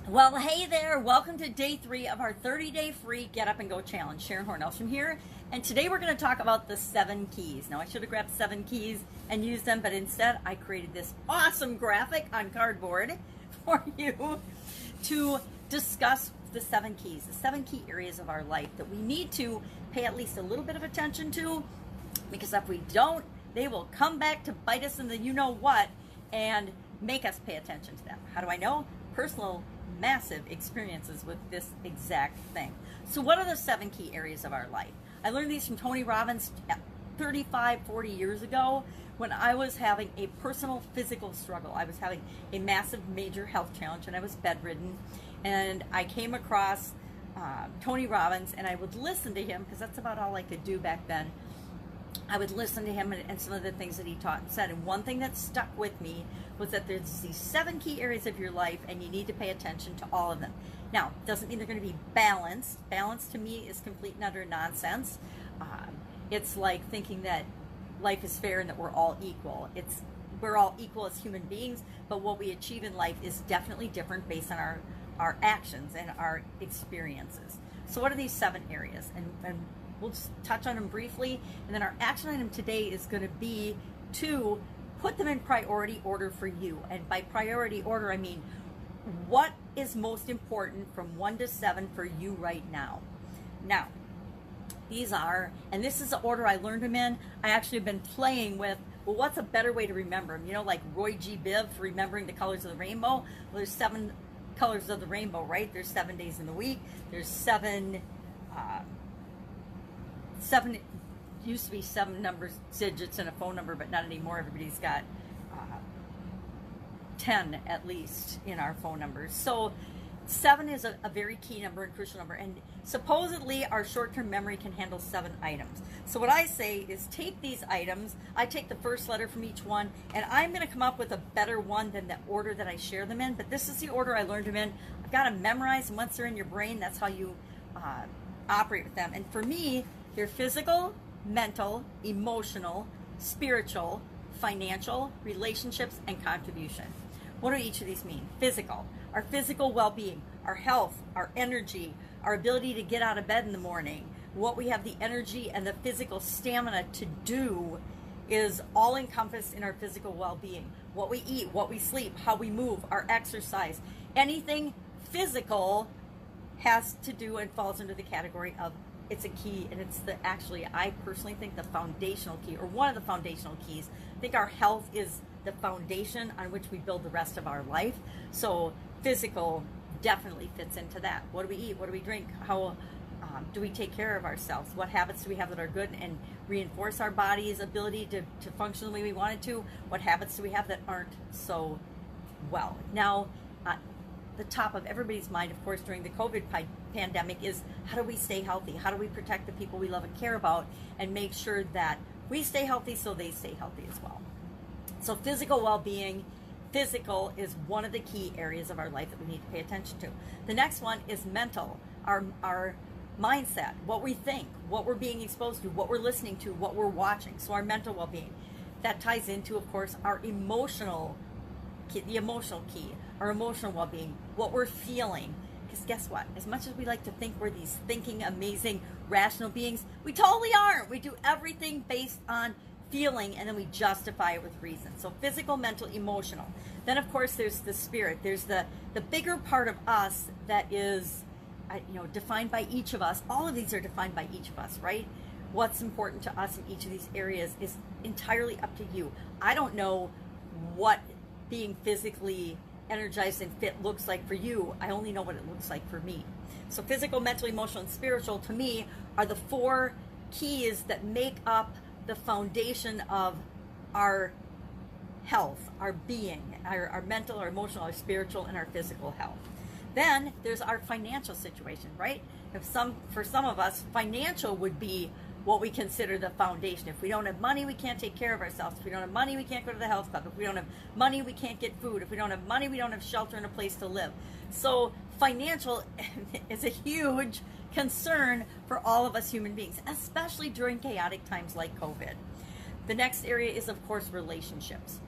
Well, hey there. Welcome to day 3 of our 30-day free Get Up and Go Challenge. Sharon Horne-Ellstrom here. And today we're going to talk about the 7 keys. Now, I should have grabbed 7 keys and used them, but instead I created this awesome graphic on cardboard for you to discuss the 7 keys, the 7 key areas of our life that we need to pay at least a little bit of attention to, because if we don't, they will come back to bite us in the you-know-what and make us pay attention to them. How do I know? Personal massive experiences with this exact thing. So what are the 7 key areas of our life? I learned these from Tony Robbins 40 years ago when I was having a personal physical struggle. I was having a massive major health challenge and I was bedridden, and I came across Tony Robbins, and I would listen to him because that's about all I could do back then. I would listen to him and some of the things that he taught and said. And one thing that stuck with me was that there's these 7 key areas of your life, and you need to pay attention to all of them. Now, it doesn't mean they're going to be balanced. Balance to me is complete and utter nonsense. It's like thinking that life is fair and that we're all equal. We're all equal as human beings, but what we achieve in life is definitely different based on our actions and our experiences. So what are these 7 areas? And we'll just touch on them briefly, and then our action item today is going to be to put them in priority order for you. And by priority order, I mean what is most important from 1 to 7 for you right now. Now, these are, and this is the order I learned them in. I actually have been playing with, well, what's a better way to remember them? You know, like Roy G. Biv for remembering the colors of the rainbow. Well, there's 7 colors of the rainbow, right? There's 7 days in the week. There's 7 used to be 7 numbers, digits, and a phone number, but not anymore. Everybody's got 10 at least in our phone numbers. So 7 is a very key number and crucial number, and supposedly our short-term memory can handle 7 items. So what I say is take these items, I take the first letter from each one, and I'm going to come up with a better one than the order that I share them in, but this is the order I learned them in. I've got them memorized, and once they're in your brain, that's how you operate with them. And for me, they're physical, mental, emotional, spiritual, financial, relationships, and contribution. What do each of these mean? Physical, our physical well-being, our health, our energy, our ability to get out of bed in the morning, what we have the energy and the physical stamina to do is all encompassed in our physical well-being. What we eat, what we sleep, how we move, our exercise, anything physical has to do and falls under the category of it's a key, and it's I personally think the foundational key, or one of the foundational keys. I think our health is the foundation on which we build the rest of our life. So physical definitely fits into that. What do we eat? What do we drink? How do we take care of ourselves? What habits do we have that are good and reinforce our body's ability to function the way we want it to? What habits do we have that aren't so well? Now, the top of everybody's mind, of course, during the COVID pandemic is how do we stay healthy? How do we protect the people we love and care about and make sure that we stay healthy so they stay healthy as well? So physical well-being, physical is one of the key areas of our life that we need to pay attention to. The next one is mental, our mindset, what we think, what we're being exposed to, what we're listening to, what we're watching. So our mental well-being. That ties into, of course, our emotional key, the emotional key, our emotional well-being, what we're feeling. Because guess what? As much as we like to think we're these thinking, amazing, rational beings, we totally aren't. We do everything based on feeling, and then we justify it with reason. So physical, mental, emotional. Then, of course, there's the spirit. There's the bigger part of us that is, defined by each of us. All of these are defined by each of us, right? What's important to us in each of these areas is entirely up to you. I don't know what being physically energized and fit looks like for you. I only know what it looks like for me. So physical, mental, emotional, and spiritual to me are the 4 keys that make up the foundation of our health, our being, our mental, our emotional, our spiritual, and our physical health. Then there's our financial situation, right? For some of us, financial would be what we consider the foundation. If we don't have money, we can't take care of ourselves. If we don't have money, we can't go to the health club. If we don't have money, we can't get food. If we don't have money, we don't have shelter and a place to live. So financial is a huge concern for all of us human beings, especially during chaotic times like COVID. The next area is, of course, relationships.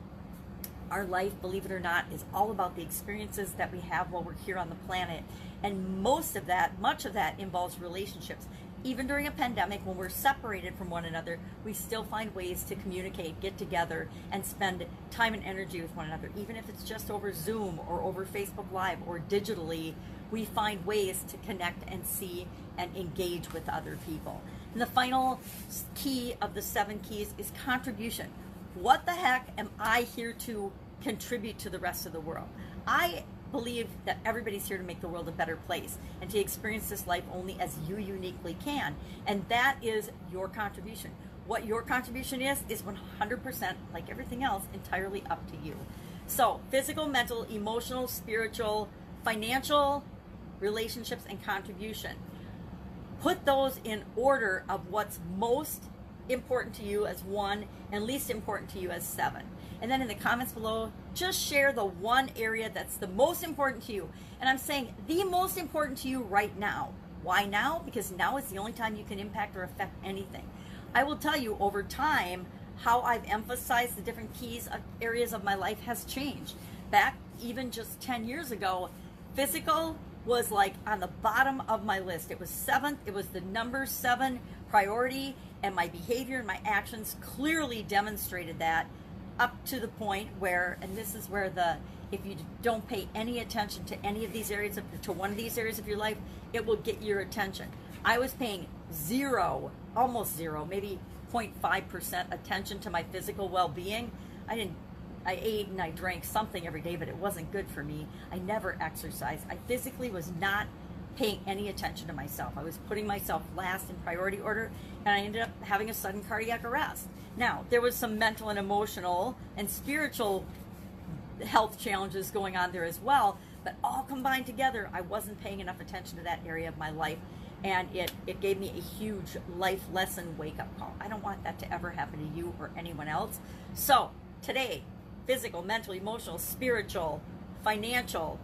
Our life, believe it or not, is all about the experiences that we have while we're here on the planet. And much of that involves relationships. Even during a pandemic, when we're separated from one another, we still find ways to communicate, get together, and spend time and energy with one another. Even if it's just over Zoom or over Facebook Live or digitally, we find ways to connect and see and engage with other people. And the final key of the 7 keys is contribution. What the heck am I here to contribute to the rest of the world? I believe that everybody's here to make the world a better place and to experience this life only as you uniquely can. And that is your contribution. What your contribution is 100%, like everything else, entirely up to you. So physical, mental, emotional, spiritual, financial, relationships, and contribution. Put those in order of what's most important to you as 1 and least important to you as 7. And then in the comments below, just share the one area that's the most important to you. And I'm saying the most important to you right now. Why now? Because now is the only time you can impact or affect anything. I will tell you over time how I've emphasized the different keys of areas of my life has changed. Back even just 10 years ago, physical was like on the bottom of my list. It was 7th. It was the number 7 priority, and my behavior and my actions clearly demonstrated that, up to the point where, and this is where if you don't pay any attention to any of these areas, to one of these areas of your life, it will get your attention. I was paying almost zero, maybe 0.5% attention to my physical well-being. I ate and I drank something every day, but it wasn't good for me. I never exercised. I physically was not paying any attention to myself. I was putting myself last in priority order, and I ended up having a sudden cardiac arrest. Now, there was some mental and emotional and spiritual health challenges going on there as well, but all combined together, I wasn't paying enough attention to that area of my life, and it gave me a huge life lesson wake-up call. I don't want that to ever happen to you or anyone else. So today, physical, mental, emotional, spiritual, financial,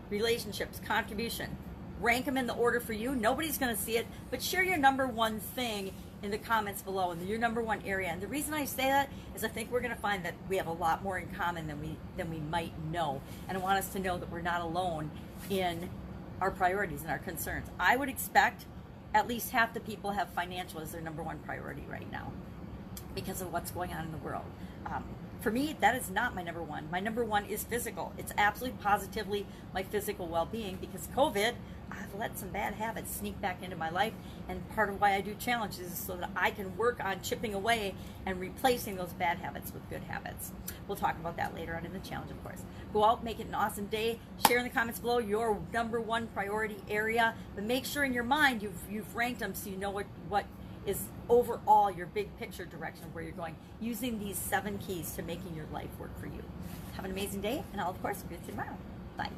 relationships, contribution. Rank them in the order for you. Nobody's going to see it, but share your number 1 thing in the comments below, and your number 1 area. And the reason I say that is I think we're going to find that we have a lot more in common than we might know. And I want us to know that we're not alone in our priorities and our concerns. I would expect at least half the people have financial as their number 1 priority right now because of what's going on in the world. For me, that is not my number 1. My number 1 is physical. It's absolutely positively my physical well-being, because COVID, I've let some bad habits sneak back into my life, and part of why I do challenges is so that I can work on chipping away and replacing those bad habits with good habits. We'll talk about that later on in the challenge, of course. Go out, make it an awesome day. Share in the comments below your number 1 priority area, but make sure in your mind you've ranked them so you know what is overall your big picture direction of where you're going, using these 7 keys to making your life work for you. Have an amazing day, and I'll, of course, see you tomorrow. Bye.